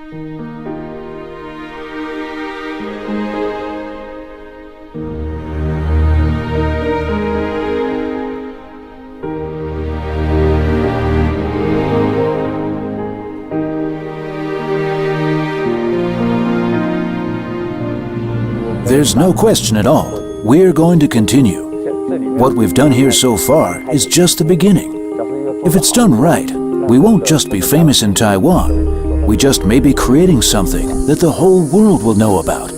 There's no question at all. We're going to continue. What we've done here so far is just the beginning. If it's done right, we won't just be famous in Taiwan. We just may be creating something that the whole world will know about.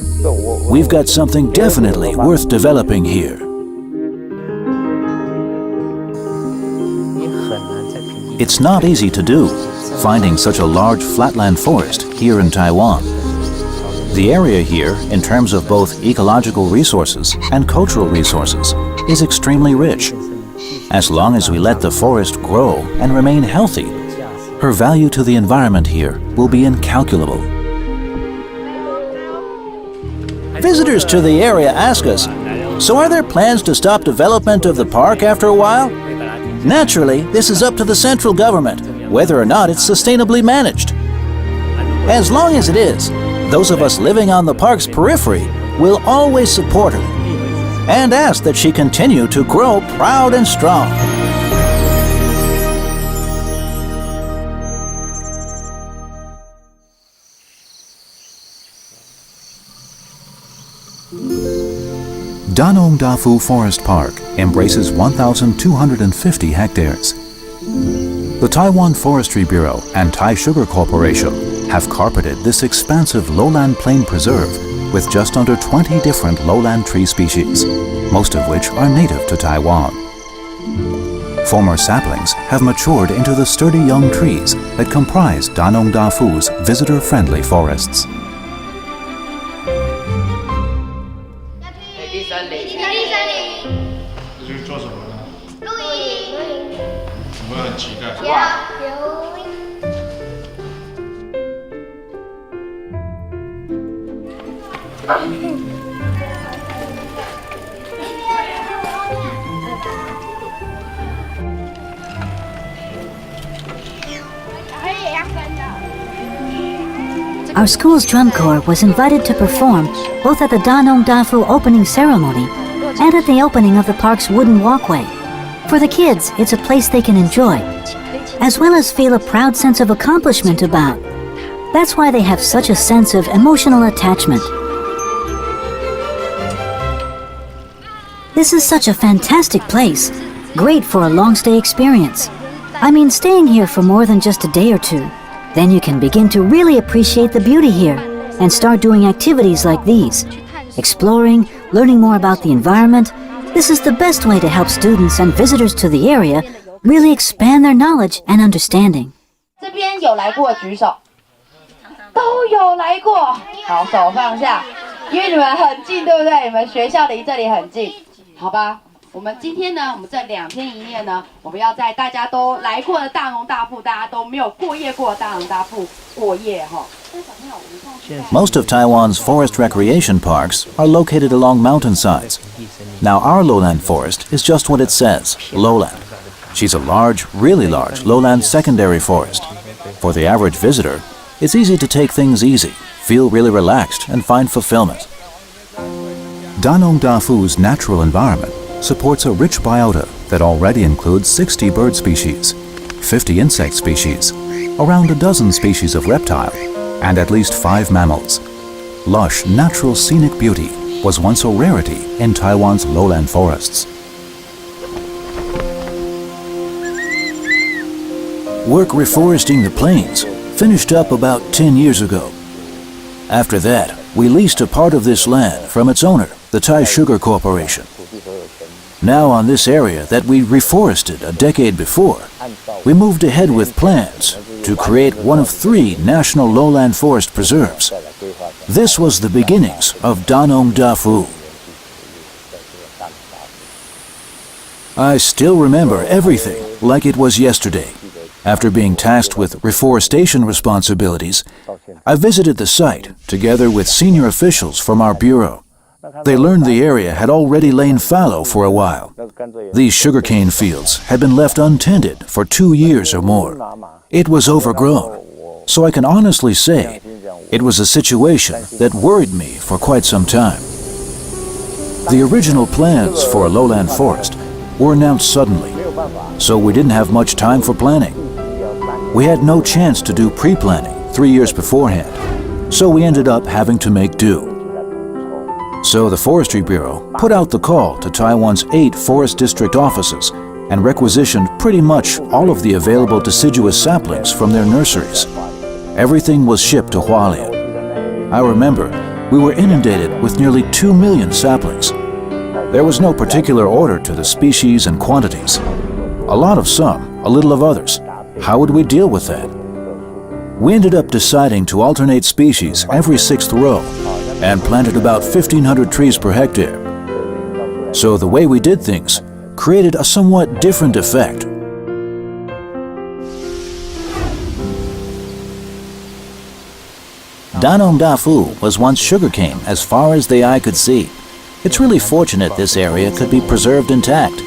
We've got something definitely worth developing here. It's not easy to do, finding such a large flatland forest here in Taiwan. The area here, in terms of both ecological resources and cultural resources, is extremely rich. As long as we let the forest grow and remain healthy, her value to the environment here will be incalculable. Visitors to the area ask us, so are there plans to stop development of the park after a while? Naturally, this is up to the central government, whether or not it's sustainably managed. As long as it is, those of us living on the park's periphery will always support her and ask that she continue to grow proud and strong. Danongdafu Forest Park embraces 1,250 hectares. The Taiwan Forestry Bureau and Taisugar Corporation have carpeted this expansive lowland plain preserve with just under 20 different lowland tree species, most of which are native to Taiwan. Former saplings have matured into the sturdy young trees that comprise Danongdafu's visitor-friendly forests. Our school's drum corps was invited to perform both at the Danongdafu opening ceremony and at the opening of the park's wooden walkway. For the kids, it's a place they can enjoy, as well as feel a proud sense of accomplishment about. That's why they have such a sense of emotional attachment. This is such a fantastic place, great for a long stay experience. I mean, staying here for more than just a day or two. Then you can begin to really appreciate the beauty here and start doing activities like these. Exploring, learning more about the environment. This is the best way to help students and visitors to the area really expand their knowledge and understanding. 这边有来过举手，都有来过。好，手放下，因为你们很近，对不对？你们学校离这里很近，好吧？我们今天呢，我们这2天1夜呢，我们要在大家都来过的大农大富，大家都没有过夜过的大农大富过夜哈。 Most of Taiwan's forest recreation parks are located along mountainsides. Now our lowland forest is just what it says, lowland. She's a large, really large lowland secondary forest. For the average visitor, it's easy to take things easy, feel really relaxed, and find fulfillment. Danongdafu's natural environment supports a rich biota that already includes 60 bird species, 50 insect species, around a dozen species of reptile, and at least 5 mammals. Lush, natural scenic beauty was once a rarity in Taiwan's lowland forests. Work reforesting the plains finished up about 10 years ago. After that, we leased a part of this land from its owner, the Taisugar Corporation. Now on this area that we reforested a decade before, we moved ahead with plans to create one of 3 national lowland forest preserves. This was the beginnings of Danongdafu. I still remember everything like it was yesterday. After being tasked with reforestation responsibilities, I visited the site together with senior officials from our bureau. They learned the area had already lain fallow for a while. These sugarcane fields had been left untended for 2 years or more. It was overgrown, so I can honestly say It was a situation that worried me for quite some time. The original plans for a lowland forest were announced suddenly, so we didn't have much time for planning. We had no chance to do pre-planning 3 years beforehand, so we ended up having to make do. So the Forestry Bureau put out the call to Taiwan's 8 forest district offices and requisitioned pretty much all of the available deciduous saplings from their nurseries. Everything was shipped to Hualien. I remember we were inundated with nearly 2 million saplings. There was no particular order to the species and quantities. A lot of some, a little of others. How would we deal with that? We ended up deciding to alternate species every 6th row and planted about 1,500 trees per hectare. So the way we did things created a somewhat different effect. Danongdafu was once sugarcane as far as the eye could see. It's really fortunate this area could be preserved intact.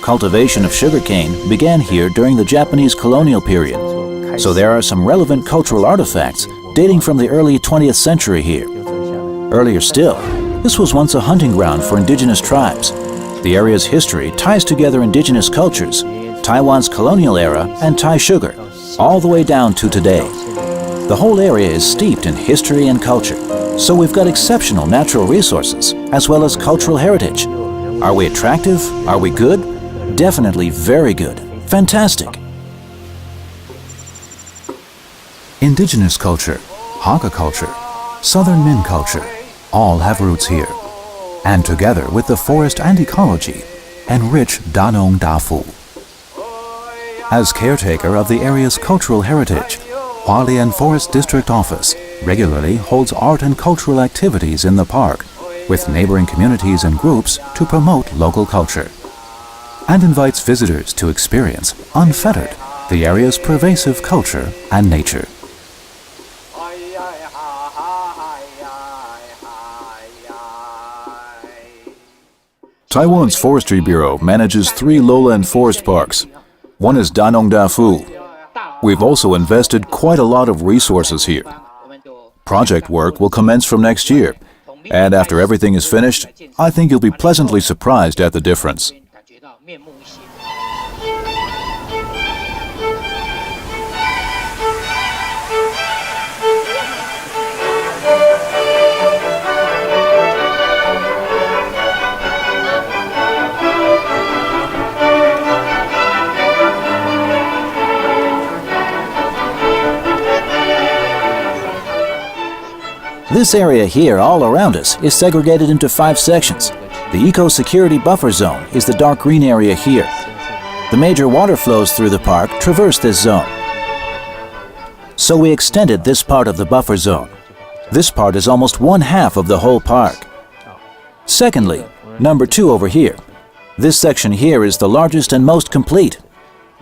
Cultivation of sugarcane began here during the Japanese colonial period, so there are some relevant cultural artifacts dating from the early 20th century here. Earlier still, this was once a hunting ground for indigenous tribes. The area's history ties together indigenous cultures, Taiwan's colonial era, and Thai sugar, all the way down to today. The whole area is steeped in history and culture, so we've got exceptional natural resources as well as cultural heritage. Are we attractive? Are we good? Definitely very good. Fantastic. Indigenous culture, Hakka culture, Southern Min culture, all have roots here. And together with the forest and ecology, enrich Danongdafu. As caretaker of the area's cultural heritage, Hualien Forest District Office regularly holds art and cultural activities in the park with neighboring communities and groups to promote local culture, and invites visitors to experience, unfettered, the area's pervasive culture and nature. Taiwan's Forestry Bureau manages 3 lowland forest parks. One is Danongdafu. We've also invested quite a lot of resources here. Project work will commence from next year, and after everything is finished, I think you'll be pleasantly surprised at the difference. This area here all around us is segregated into 5 sections. The eco-security buffer zone is the dark green area here. The major water flows through the park traverse this zone. So we extended this part of the buffer zone. This part is almost 1/2 of the whole park. Secondly, number 2 over here. This section here is the largest and most complete.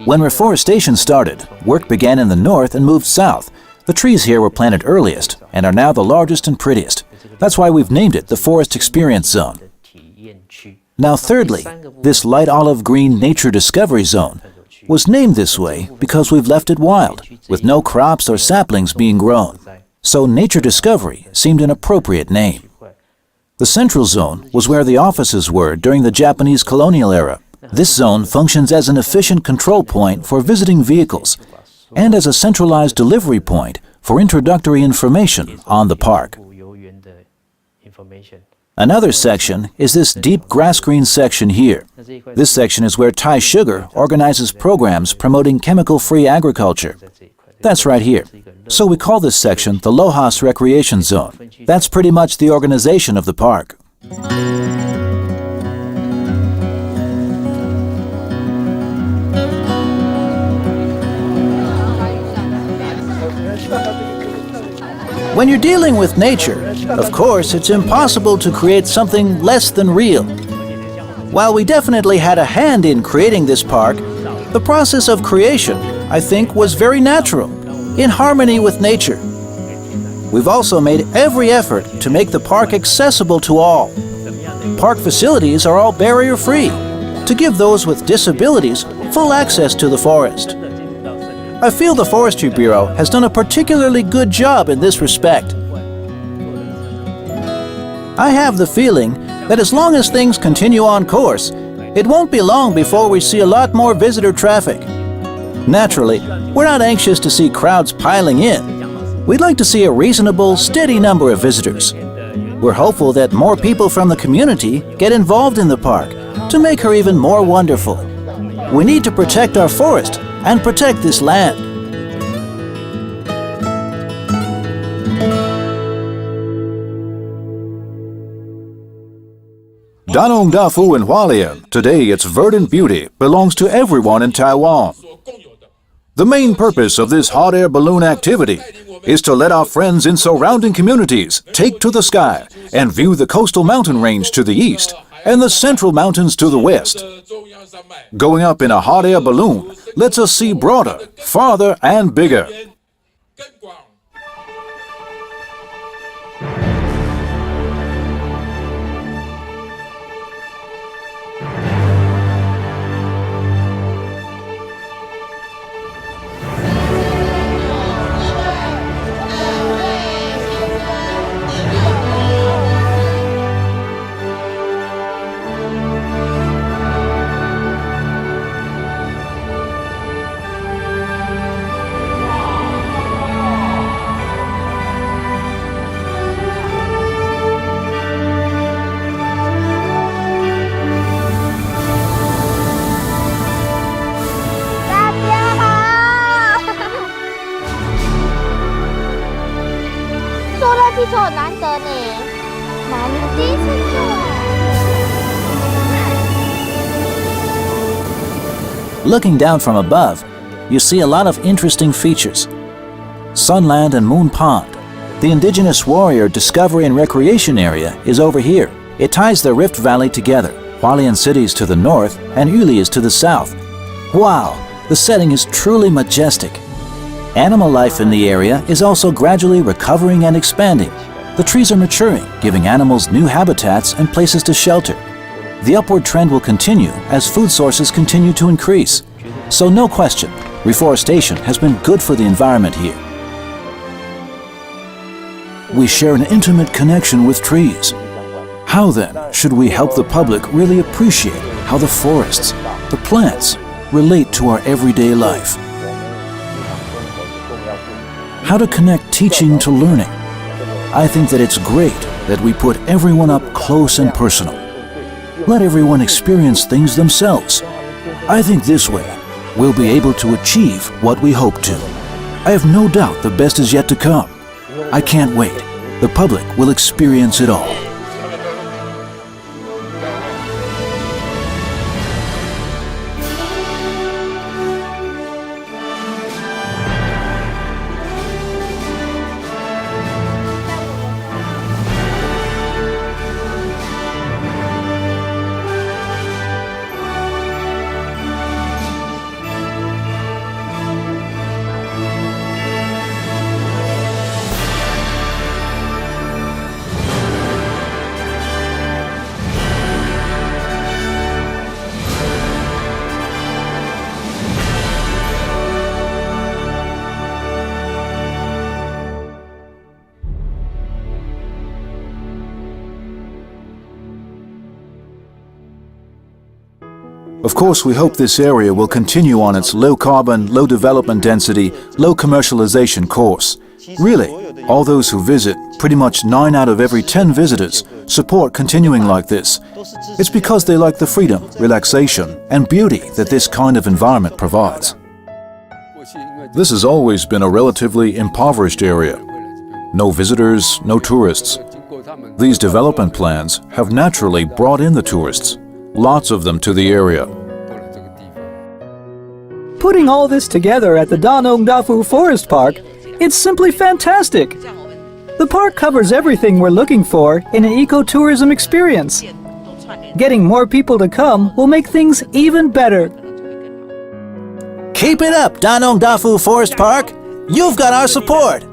When reforestation started, work began in the north and moved south. The trees here were planted earliest and are now the largest and prettiest. That's why we've named it the Forest Experience Zone. Now thirdly, this light olive green Nature Discovery Zone was named this way because we've left it wild, with no crops or saplings being grown. So Nature Discovery seemed an appropriate name. The Central Zone was where the offices were during the Japanese colonial era. This zone functions as an efficient control point for visiting vehicles and as a centralized delivery point for introductory information on the park. Another section is this deep grass green section here. This section is where Thai Sugar organizes programs promoting chemical-free agriculture. That's right here. So we call this section the Lohas Recreation Zone. That's pretty much the organization of the park. When you're dealing with nature, of course, it's impossible to create something less than real. While we definitely had a hand in creating this park, the process of creation, I think, was very natural, in harmony with nature. We've also made every effort to make the park accessible to all. Park facilities are all barrier-free, to give those with disabilities full access to the forest. I feel the Forestry Bureau has done a particularly good job in this respect. I have the feeling that as long as things continue on course, it won't be long before we see a lot more visitor traffic. Naturally, we're not anxious to see crowds piling in. We'd like to see a reasonable, steady number of visitors. We're hopeful that more people from the community get involved in the park to make her even more wonderful. We need to protect our forest and protect this land. Danongdafu in Hualien, today its verdant beauty belongs to everyone in Taiwan. The main purpose of this hot air balloon activity is to let our friends in surrounding communities take to the sky and view the coastal mountain range to the east and the central mountains to the west. Going up in a hot air balloon lets us see broader, farther, and bigger. Looking down from above, you see a lot of interesting features. Sunland and Moon Pond. The indigenous warrior discovery and recreation area is over here. It ties the Rift Valley together, Hualien cities to the north and Yuli to the south. Wow, the setting is truly majestic. Animal life in the area is also gradually recovering and expanding. The trees are maturing, giving animals new habitats and places to shelter. The upward trend will continue as food sources continue to increase. So no question, reforestation has been good for the environment here. We share an intimate connection with trees. How then should we help the public really appreciate how the forests, the plants, relate to our everyday life? How to connect teaching to learning? I think that it's great that we put everyone up close and personal. Let everyone experience things themselves. I think this way we'll be able to achieve what we hope to. I have no doubt the best is yet to come. I can't wait. The public will experience it all. Of course, we hope this area will continue on its low carbon, low development density, low commercialization course. Really, all those who visit, pretty much 9 out of every 10 visitors, support continuing like this. It's because they like the freedom, relaxation, and beauty that this kind of environment provides. This has always been a relatively impoverished area. No visitors, no tourists. These development plans have naturally brought in the tourists. Lots of them to the area. Putting all this together at the Danongdafu Forest Park, it's simply fantastic. The park covers everything we're looking for in an ecotourism experience. Getting more people to come will make things even better. Keep it up, Danongdafu Forest Park. You've got our support.